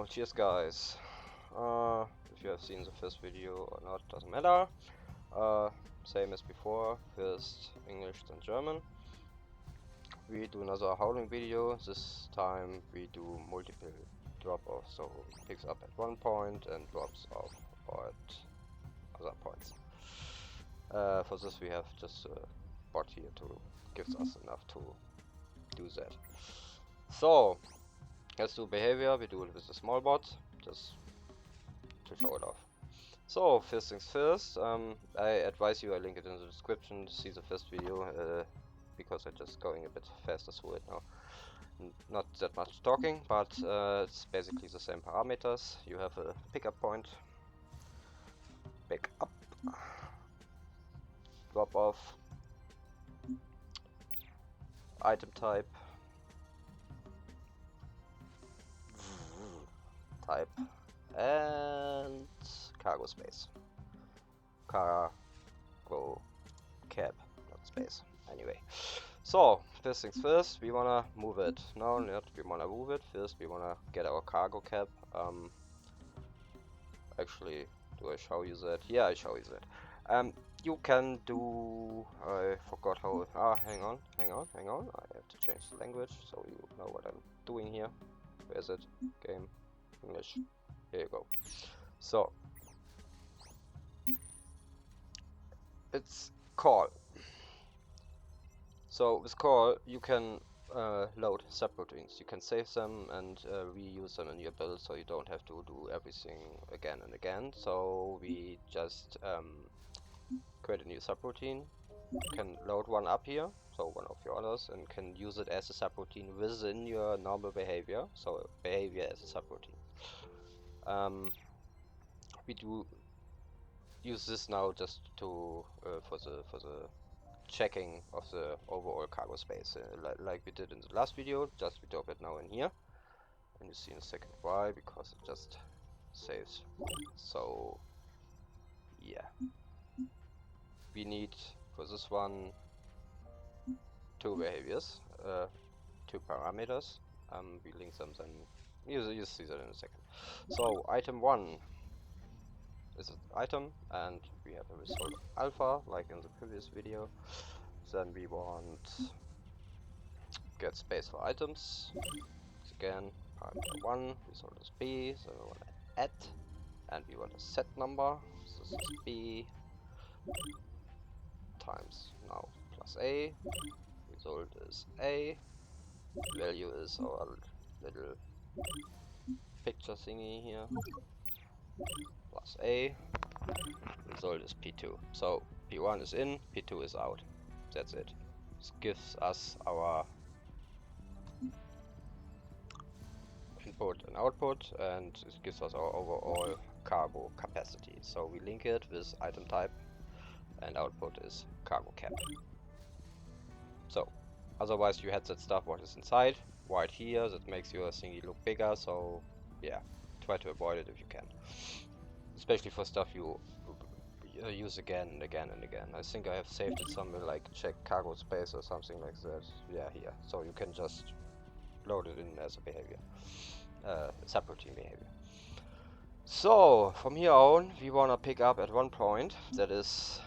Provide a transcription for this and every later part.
cheers guys. If you have seen the first video or not, doesn't matter. Same as before, first English then German. We do another howling video. This time we do multiple drop off, so it picks up at one point and drops off at other points. For this we have just a bot here to gives us enough to do that. So let's do behavior. We do it with a small bot, just to show it off. So first things first, I advise you, I link it in the description to see the first video, because I'm just going a bit faster through it now. Not that much talking, but it's basically the same parameters. You have a pickup point, pick up, drop off, item type, and cargo space. Cargo cab, not space. Anyway, so first things first, we wanna move it. No, not we wanna move it. First, we wanna get our cargo cab. Actually, do I show you that? Yeah, I show you that. You can do. I forgot how. Hang on. I have to change the language so you know what I'm doing here. Where is it? Game. English. Here you go. So it's call. So with call you can load subroutines. You can save them and reuse them in your build, so you don't have to do everything again and again. So we just create a new subroutine. You can load one up here, so one of your others, and can use it as a subroutine within your normal behavior. So behavior as a subroutine. We do use this now just to for the checking of the overall cargo space, like we did in the last video. Just we drop it now in here, and you see in a second why, because it just saves. So yeah, we need for this one two behaviors, two parameters. We link them then. You see that in a second. So item 1 is an item, and we have a result alpha like in the previous video. Then we want get space for items. Again, parameter 1, result is b, so we want to add, and we want a set number. So this is b times now plus a. Result is a. Value is our little picture thingy here. Plus a. Result is p2. So p1 is in, p2 is out. That's it. This gives us our input and output, and it gives us our overall cargo capacity. So we link it with item type, and output is cargo cap. So otherwise you had that stuff what is inside right here that makes your thingy look bigger. So yeah, try to avoid it if you can, especially for stuff you use again and again and again. I think I have saved it somewhere, like check cargo space or something like that. Yeah, here. So you can just load it in as a behavior, subroutine behavior. So from here on, we wanna pick up at one point. That is,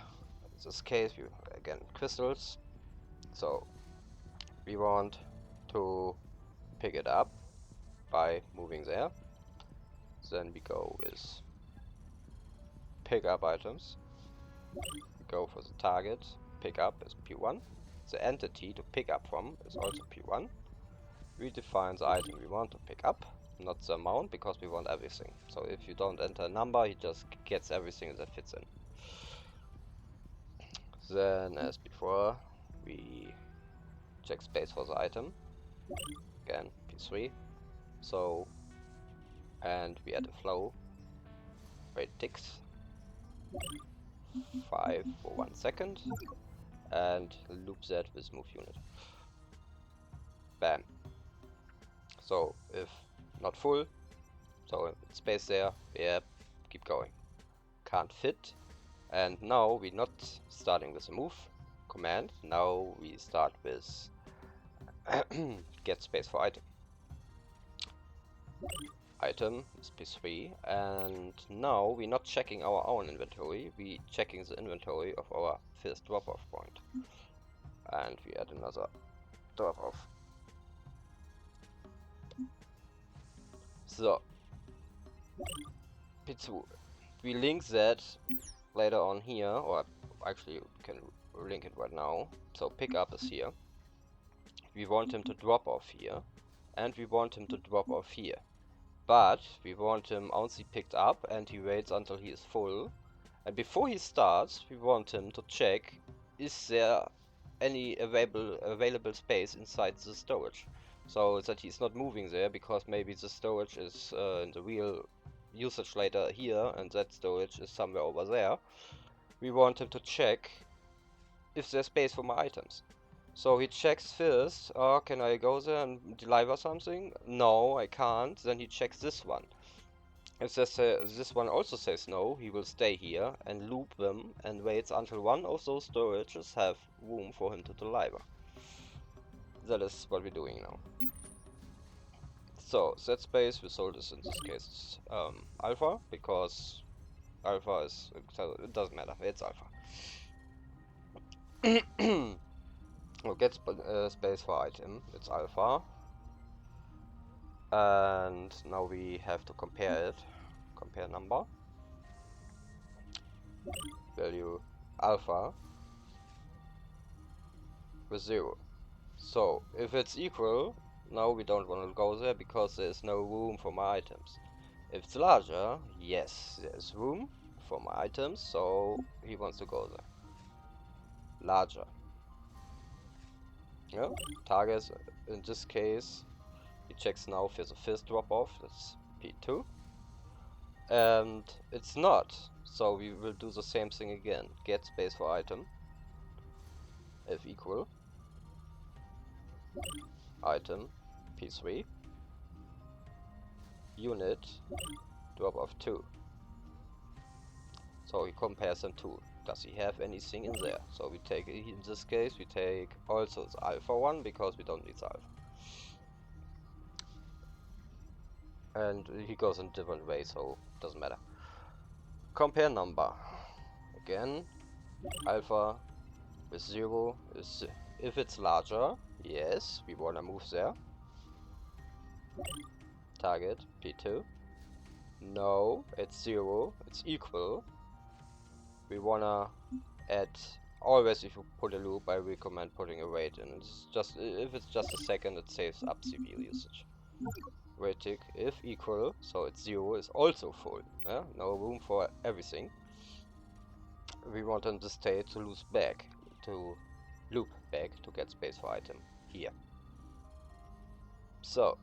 in this case, we again crystals. So we want to pick it up by moving there. Then we go with pick up items. We go for the target, pick up is P1. The entity to pick up from is also P1. We define the item we want to pick up, not the amount, because we want everything. So if you don't enter a number, he just gets everything that fits in. Then, as before, we check space for the item. Again, P3. So, and we add a flow. Wait ticks. 5 for 1 second, and loop that with move unit. Bam. So if not full, so space there, yeah, keep going. Can't fit, and now we're not starting with a move command. Now we start with get space for item. item is P3, and now we're not checking our own inventory, we checking the inventory of our first drop-off point. And we add another drop-off. So, P2. We link that later on here, or actually you can link it right now. So pick up is here. We want him to drop off here, and we want him to drop off here. But we want him only picked up, and he waits until he is full. And before he starts, we want him to check, is there any available space inside the storage, so that he's not moving there, because maybe the storage is in the real usage later here, and that storage is somewhere over there. We want him to check if there's space for my items. So he checks first, can I go there and deliver something? No, I can't. Then he checks this one. If this one also says no, he will stay here and loop them and waits until one of those storages have room for him to deliver. That is what we're doing now. So, set space, we sold this in this case alpha, because alpha is, it doesn't matter, it's alpha. We'll get space for item, it's alpha. And now we have to compare it. Compare number. Value alpha with 0. So if it's equal, now we don't want to go there because there is no room for my items. If it's larger, yes, there's room for my items, so he wants to go there. Larger. Yeah, target in this case, he checks now for the first drop off, that's P2. And it's not, so we will do the same thing again. Get space for item, if equal, item P3, unit drop off 2. So he compares them to, does he have anything in there? So we take, in this case, we take also the alpha one, because we don't need the alpha. And he goes in different ways, so it doesn't matter. Compare number. Again, alpha with 0 is, if it's larger, yes, we wanna move there. Target P2. No, it's 0, it's equal. We wanna add, always if you put a loop, I recommend putting a wait in. It's just, if it's just a second, it saves up CPU usage. Wait tick, if equal, so it's 0 is also full. Yeah? No room for everything. We want in this state to loop back to get space for item here. So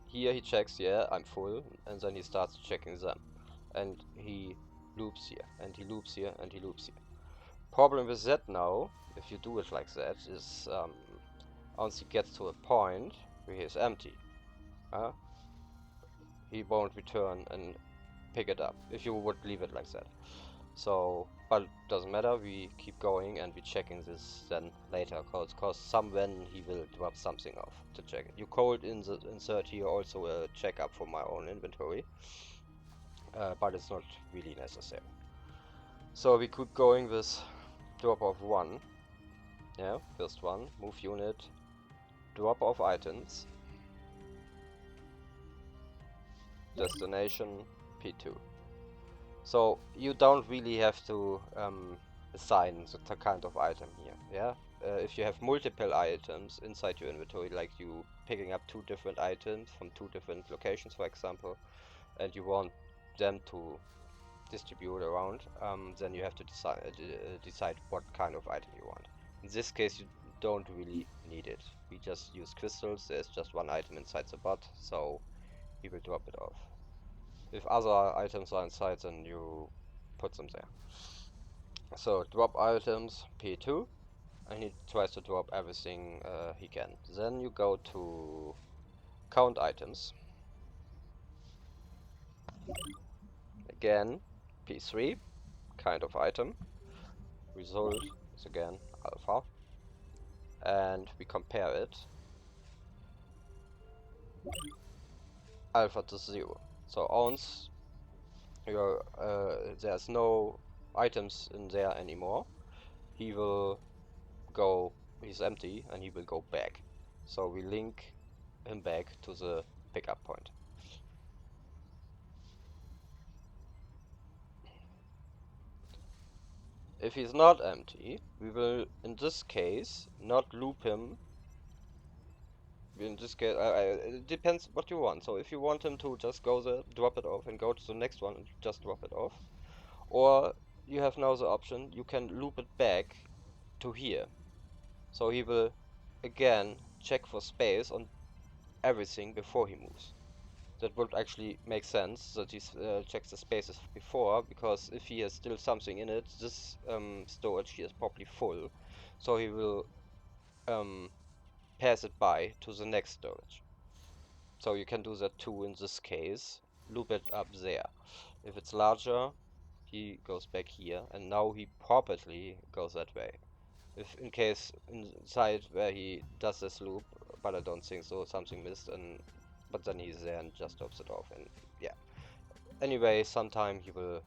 here he checks, yeah, I'm full, and then he starts checking them, and he loops here, and he loops here, and he loops here. Problem with that now, if you do it like that, is once he gets to a point where he is empty, he won't return and pick it up if you would leave it like that. So, but it doesn't matter, we keep going and we checking this then later, cause somewhen he will drop something off to check it. You could insert here also a checkup for my own inventory, but it's not really necessary. So we keep going with drop off 1. Yeah, first one, move unit, drop off items, destination P2. So you don't really have to assign the kind of item here, yeah? If you have multiple items inside your inventory, like you picking up 2 different items from 2 different locations, for example, and you want them to distribute around, then you have to decide what kind of item you want. In this case, you don't really need it. We just use crystals, there's just 1 item inside the bot, so he will drop it off. If other items are inside, then you put them there. So drop items P2, and he tries to drop everything he can. Then you go to count items. Again, P3, kind of item. Result is again alpha. And we compare it. alpha to 0. So once there's no items in there anymore, he will go, he's empty, and he will go back. So we link him back to the pickup point. If he's not empty, we will, in this case, not loop him. In this case, it depends what you want. So if you want him to just go there, drop it off, and go to the next one and just drop it off. Or you have now the option, you can loop it back to here. So he will, again, check for space on everything before he moves. That would actually make sense that he checks the spaces before, because if he has still something in it, this storage here is probably full, so he will pass it by to the next storage. So you can do that too in this case, loop it up there. If it's larger, he goes back here, and now he properly goes that way. If in case inside where he does this loop, but I don't think so, something missed, and but then he's there and just drops it off, and yeah. Anyway, sometime he will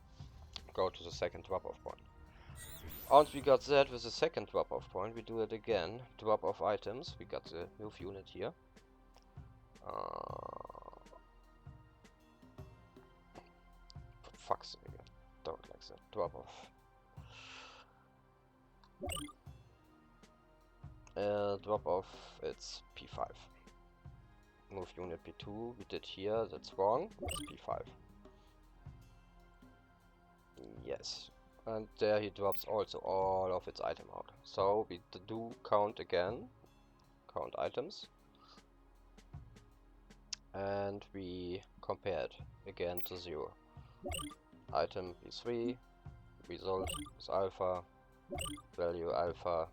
go to the second drop-off point. Once we got that with the second drop-off point, we do it again. Drop-off items. We got the move unit here. For fuck's sake, I don't like that. Drop-off. Drop-off, it's P5. Move unit P2, we did here, that's wrong, it's P5. Yes, and there he drops also all of its item out. So we do count again, count items, and we compare it again to 0. Item P3, result is alpha, value alpha,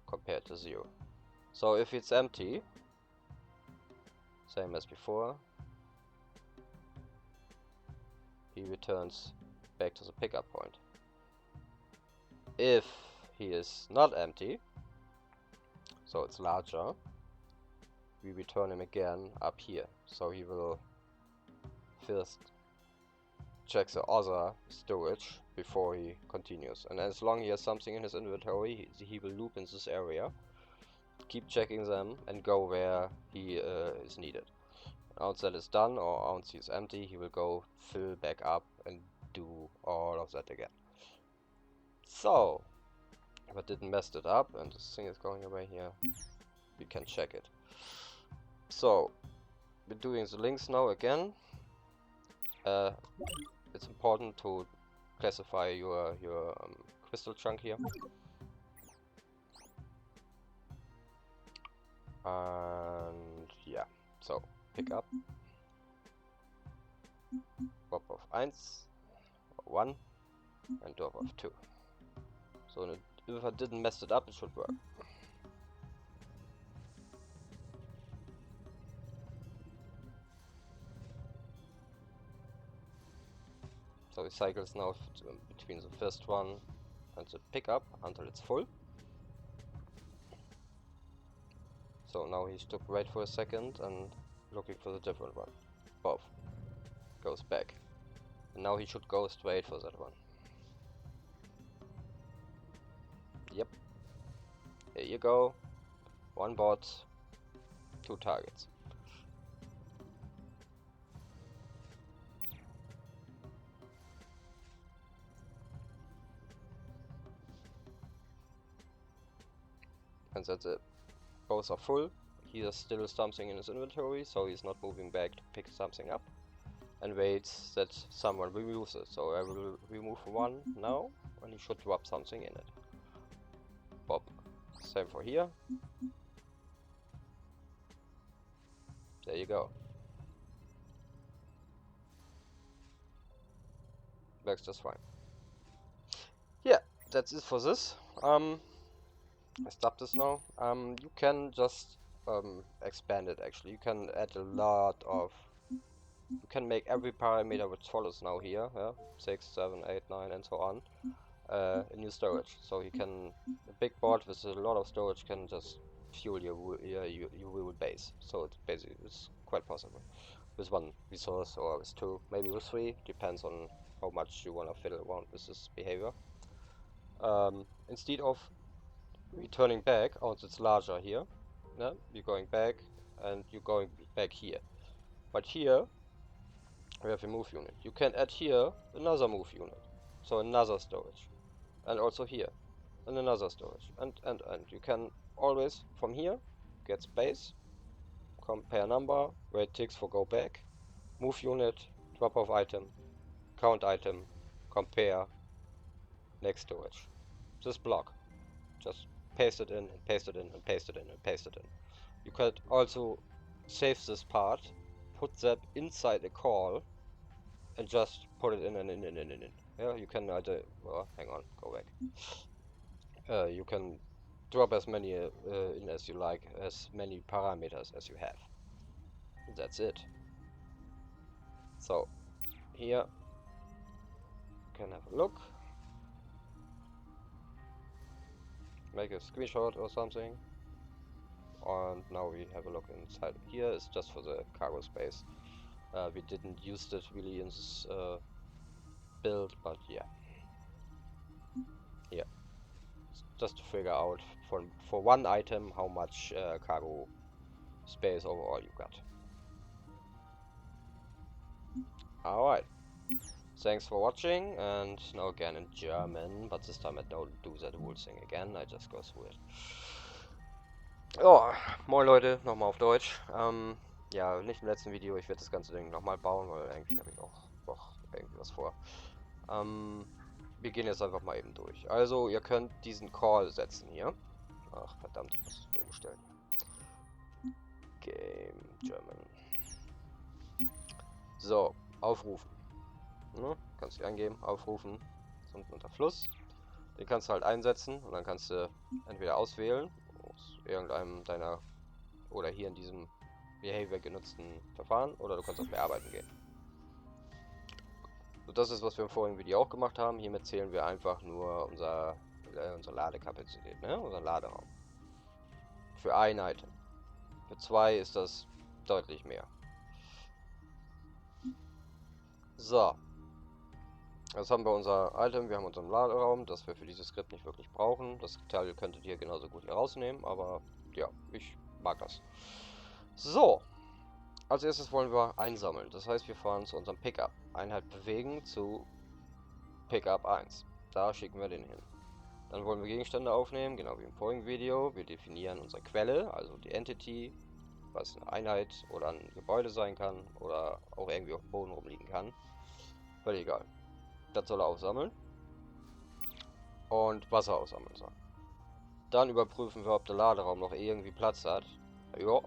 compared to 0. So if it's empty, same as before, he returns back to the pickup point. If he is not empty, so it's larger, we return him again up here. So he will first check the other storage before he continues. And as long as he has something in his inventory, he will loop in this area, keep checking them, and go where he is needed. Once that is done, or once he's empty, he will go fill back up and do all of that again. So, if I didn't mess it up and this thing is going away here, we can check it. So, we're doing the links now again. It's important to classify your crystal chunk here. And yeah, so pick up. Drop off 1, or 1, and drop off 2. So if I didn't mess it up, it should work. So it cycles now between the first one and the pickup until it's full. So now he should wait for a second and looking for the different one. Both. Goes back. And now he should go straight for that one. Yep. Here you go. 1 bot, 2 targets. And that's it. Both are full. He has still something in his inventory, so he's not moving back to pick something up. And waits that someone removes it. So I will remove 1 now, and he should drop something in it. Bob. Same for here. There you go. Works just fine. Yeah, that's it for this. I stop this now. You can just expand it actually. You can add a lot of... You can make every parameter which follows now here, yeah? 6, 7, 8, 9 and so on, a new storage. So you can... A big board with a lot of storage can just fuel your wheel base. So it's basically, it's quite possible. with one resource or with two, maybe with three, depends on how much you want to fiddle around with this behavior. Instead of returning back, oh, it's larger here, yeah? You're going back and you're going back here. But here we have a move unit. You can add here another move unit, so another storage, and also here and another storage, and you can always from here get space, compare number, where it ticks for go back, move unit, drop off item, count item, compare, next storage. This block, just paste it in and paste it in and paste it in and paste it in. You could also save this part, put that inside a call, and just put it in and in. Yeah, you can either, well, hang on, go back. You can drop as many in as you like, as many parameters as you have. That's it. So, here, you can have a look. Make a screenshot or something. And now we have a look inside. Here is just for the cargo space. We didn't use it really in this build, but yeah. Here. Just to figure out for one item how much cargo space overall you got. Alright. Thanks for watching, and now again in German, but this time I don't do that whole thing again, I just go through it. Oh, moin Leute, nochmal auf Deutsch. Ja, nicht im letzten Video, ich werde das ganze Ding nochmal bauen, weil eigentlich habe ich auch noch irgendwie was vor. Wir gehen jetzt einfach mal eben durch. Also, ihr könnt diesen Call setzen hier. Ach, verdammt, ich muss es umstellen. Game German. So, aufrufen. Ne? Kannst du eingeben, aufrufen. Ist unten unter Fluss. Den kannst du halt einsetzen und dann kannst du entweder auswählen, aus irgendeinem deiner oder hier in diesem Behavior genutzten Verfahren, oder du kannst auf Bearbeiten gehen. So, das ist, was wir im vorigen Video auch gemacht haben. Hiermit zählen wir einfach nur unsere Ladekapazität, ne? Unseren Laderaum. Für ein Item. Für zwei ist das deutlich mehr. So. Jetzt haben wir unser Item, wir haben unseren Laderaum, das wir für dieses Skript nicht wirklich brauchen. Das Teil könntet ihr genauso gut hier rausnehmen, aber ja, ich mag das. So. Als erstes wollen wir einsammeln. Das heißt, wir fahren zu unserem Pickup. Einheit bewegen zu Pickup 1. Da schicken wir den hin. Dann wollen wir Gegenstände aufnehmen, genau wie im vorigen Video. Wir definieren unsere Quelle, also die Entity, was eine Einheit oder ein Gebäude sein kann oder auch irgendwie auf dem Boden rumliegen kann. Völlig egal. Das soll er aufsammeln. Und Wasser aussammeln soll. Dann überprüfen wir, ob der Laderaum noch irgendwie Platz hat. Ja,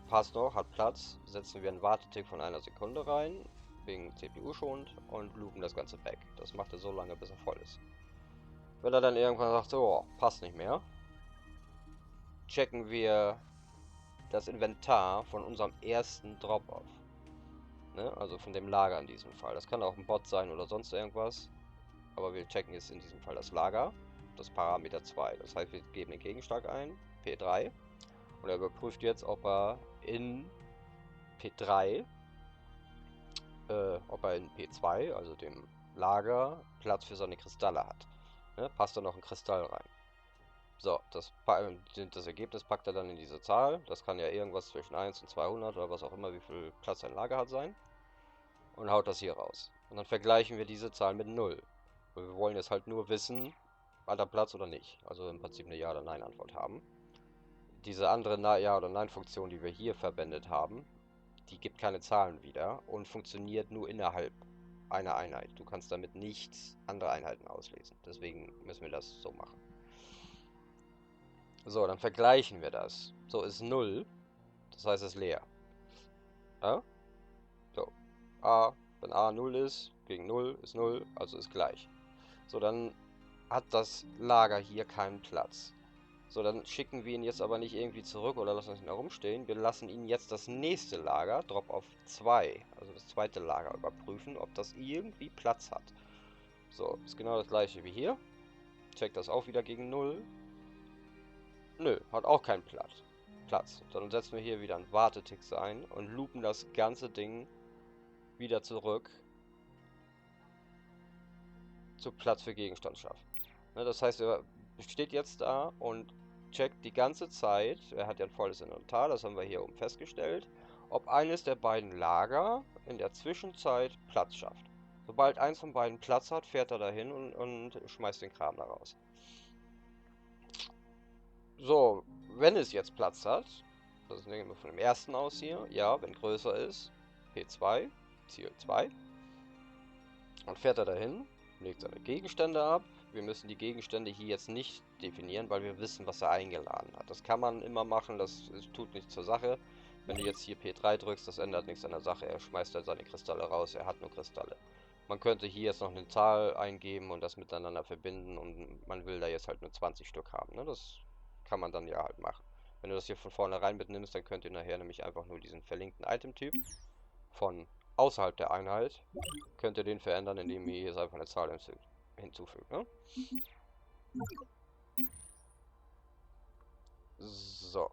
passt noch, hat Platz. Setzen wir einen Wartetick von 1 Sekunde rein, wegen CPU schonend, und loopen das Ganze weg. Das macht er so lange, bis er voll ist. Wenn er dann irgendwann sagt, so, passt nicht mehr, checken wir das Inventar von unserem ersten Drop-Off. Ne? Also von dem Lager in diesem Fall. Das kann auch ein Bot sein oder sonst irgendwas. Aber wir checken jetzt in diesem Fall das Lager, das Parameter 2. Das heißt, wir geben den Gegenstand ein, P3. Und er überprüft jetzt, ob er in P3, ob er in P2, also dem Lager, Platz für seine Kristalle hat. Ne? Passt da noch ein Kristall rein. So, das Ergebnis packt er dann in diese Zahl. Das kann ja irgendwas zwischen 1 und 200 oder was auch immer, wie viel Platz sein Lager hat, sein. Und haut das hier raus. Und dann vergleichen wir diese Zahl mit 0. Weil wir wollen jetzt halt nur wissen, hat er Platz oder nicht. Also im Prinzip eine Ja- oder Nein-Antwort haben. Diese andere Ja- oder Nein-Funktion, die wir hier verwendet haben, die gibt keine Zahlen wieder und funktioniert nur innerhalb einer Einheit. Du kannst damit nicht andere Einheiten auslesen. Deswegen müssen wir das so machen. So, dann vergleichen wir das. So, ist 0. Das heißt, es ist leer. Ja? So. Wenn A 0 ist, gegen 0 ist 0, also ist gleich. So, dann hat das Lager hier keinen Platz. So, dann schicken wir ihn jetzt aber nicht irgendwie zurück oder lassen ihn da rumstehen. Wir lassen ihn jetzt das nächste Lager, Drop auf 2, also das zweite Lager, überprüfen, ob das irgendwie Platz hat. So, ist genau das gleiche wie hier. Checkt das auch wieder gegen 0. Nö, hat auch keinen Platz. Dann setzen wir hier wieder einen Wartetick ein und loopen das ganze Ding wieder zurück zu Platz für Gegenstand schaffen. Ne, das heißt, er steht jetzt da und checkt die ganze Zeit, er hat ja ein volles Inventar, das haben wir hier oben festgestellt, ob eines der beiden Lager in der Zwischenzeit Platz schafft. Sobald eins von beiden Platz hat, fährt er dahin und schmeißt den Kram da raus. So, wenn es jetzt Platz hat, das nehmen wir von dem ersten aus hier, ja, wenn größer ist, P2, Ziel 2, und fährt er dahin, legt seine Gegenstände ab. Wir müssen die Gegenstände hier jetzt nicht definieren, weil wir wissen, was er eingeladen hat. Das kann man immer machen, das tut nichts zur Sache. Wenn du jetzt hier P3 drückst, das ändert nichts an der Sache. Er schmeißt halt seine Kristalle raus, er hat nur Kristalle. Man könnte hier jetzt noch eine Zahl eingeben und das miteinander verbinden und man will da jetzt halt nur 20 Stück haben. Ne? Das kann man dann ja halt machen. Wenn du das hier von vornherein mitnimmst, dann könnt ihr nachher nämlich einfach nur diesen verlinkten Item-Typ von außerhalb der Einheit, könnt ihr den verändern, indem ihr hier einfach eine Zahl hinzufügt. Ne? So.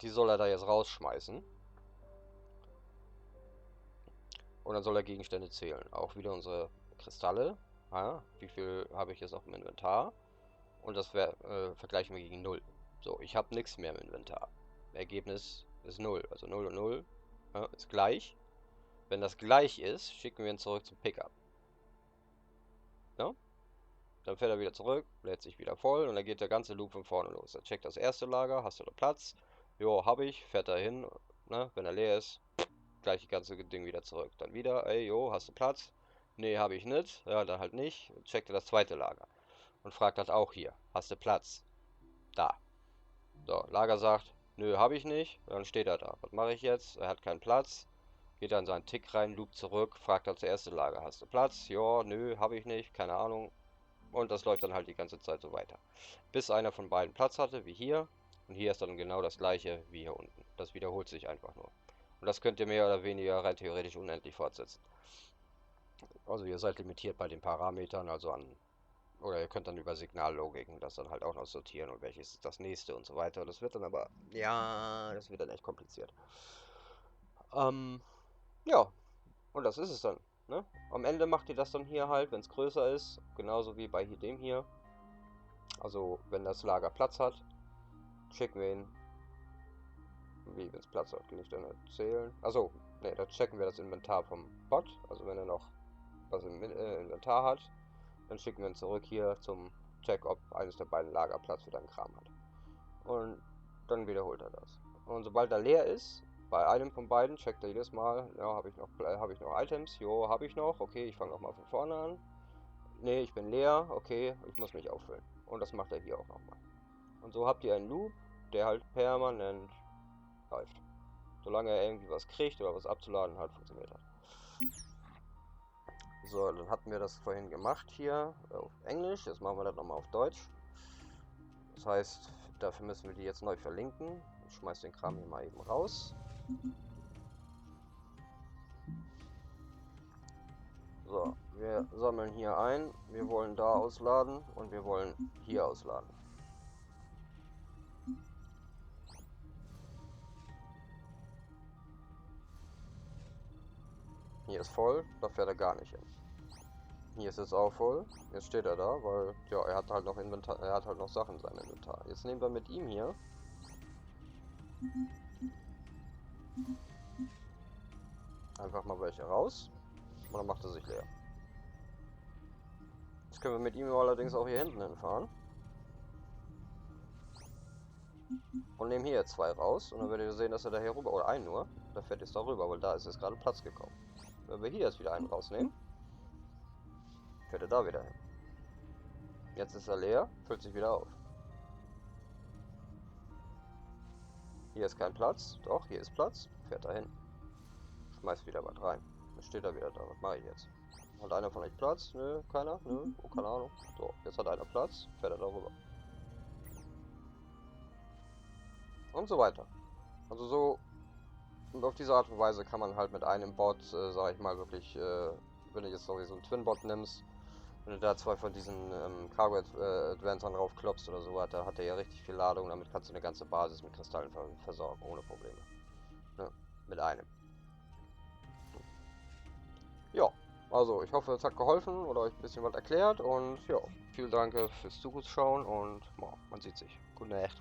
Die soll er da jetzt rausschmeißen. Und dann soll er Gegenstände zählen. Auch wieder unsere Kristalle. Ja, wie viel habe ich jetzt noch im Inventar? Und das vergleichen wir gegen 0. So, ich habe nichts mehr im Inventar. Ergebnis ist 0. Also 0 und 0 ja, ist gleich. Wenn das gleich ist, schicken wir ihn zurück zum Pickup. Ja? Dann fährt er wieder zurück, lädt sich wieder voll und dann geht der ganze Loop von vorne los. Er checkt das erste Lager, hast du da Platz? Jo, hab ich, fährt er hin, ne? Wenn er leer ist, gleich das ganze Ding wieder zurück. Dann wieder, ey, jo, hast du Platz? Nee, habe ich nicht. Ja, dann halt nicht. Checkt er das zweite Lager. Und fragt halt auch hier, hast du Platz? Da. So, Lager sagt, nö, habe ich nicht. Dann steht er da. Was mache ich jetzt? Er hat keinen Platz. Geht dann in seinen Tick rein, loopt zurück, fragt das erste Lager, hast du Platz? Ja, nö, habe ich nicht, keine Ahnung. Und das läuft dann halt die ganze Zeit so weiter. Bis einer von beiden Platz hatte, wie hier. Und hier ist dann genau das gleiche wie hier unten. Das wiederholt sich einfach nur. Und das könnt ihr mehr oder weniger rein theoretisch unendlich fortsetzen. Also ihr seid limitiert bei den Parametern, also an... Oder ihr könnt dann über Signallogiken das dann halt auch noch sortieren und welches ist das nächste und so weiter. Das wird dann aber... Ja, das wird dann echt kompliziert. Ja, und das ist es dann. Ne? Am Ende macht ihr das dann hier halt, wenn es größer ist. Genauso wie bei dem hier. Also, wenn das Lager Platz hat, checken wir ihn. Wie, wenn es Platz hat, kann ich dann erzählen. Also, ne, da checken wir das Inventar vom Bot. Also, wenn er noch was im Inventar hat, dann schicken wir ihn zurück hier zum Check, ob eines der beiden Lager Platz für deinen Kram hat. Und dann wiederholt er das. Und sobald er leer ist, bei einem von beiden checkt er jedes Mal, ja, habe ich noch Items? Jo, habe ich noch. Okay, ich fange nochmal von vorne an. Ne, ich bin leer. Okay, ich muss mich auffüllen. Und das macht er hier auch nochmal. Und so habt ihr einen Loop, der halt permanent läuft. Solange er irgendwie was kriegt oder was abzuladen hat, funktioniert hat. So, dann hatten wir das vorhin gemacht hier auf Englisch. Jetzt machen wir das nochmal auf Deutsch. Das heißt, dafür müssen wir die jetzt neu verlinken. Ich schmeiß den Kram hier mal eben raus. So, wir sammeln hier ein. Wir wollen da ausladen und wir wollen hier ausladen. Hier ist voll, da fährt er gar nicht hin. Hier ist es auch voll. Jetzt steht er da, weil ja, er hat halt noch Inventar, er hat halt noch Sachen in seinem Inventar. Jetzt nehmen wir mit ihm hier. Einfach mal welche raus. Und dann macht er sich leer. Jetzt können wir mit ihm allerdings auch hier hinten hinfahren. Und nehmen hier jetzt zwei raus. Und dann werdet ihr sehen, dass er da hier rüber, oder einen nur, da fährt jetzt da rüber, weil da ist jetzt gerade Platz gekommen. Wenn wir hier jetzt wieder einen rausnehmen, fährt er da wieder hin. Jetzt ist er leer, füllt sich wieder auf. Hier ist kein Platz. Doch, hier ist Platz. Fährt da hin. Schmeißt wieder was rein. Dann steht er wieder da. Was mache ich jetzt? Hat einer von euch Platz? Nö, keiner? Nö, oh, keine Ahnung. So, jetzt hat einer Platz. Fährt er darüber. Und so weiter. Also so, und auf diese Art und Weise kann man halt mit einem Bot, sag ich mal, wirklich, wenn du jetzt so einen Twin-Bot nimmst, wenn du da zwei von diesen Cargo-Advancern draufklopfst oder so weiter, hat er ja richtig viel Ladung. Damit kannst du eine ganze Basis mit Kristallen versorgen, ohne Probleme. Ne? Mit einem. Also, ich hoffe, es hat geholfen oder euch ein bisschen was erklärt und ja, vielen Dank fürs Zuschauen und ja, man sieht sich. Gute Nacht.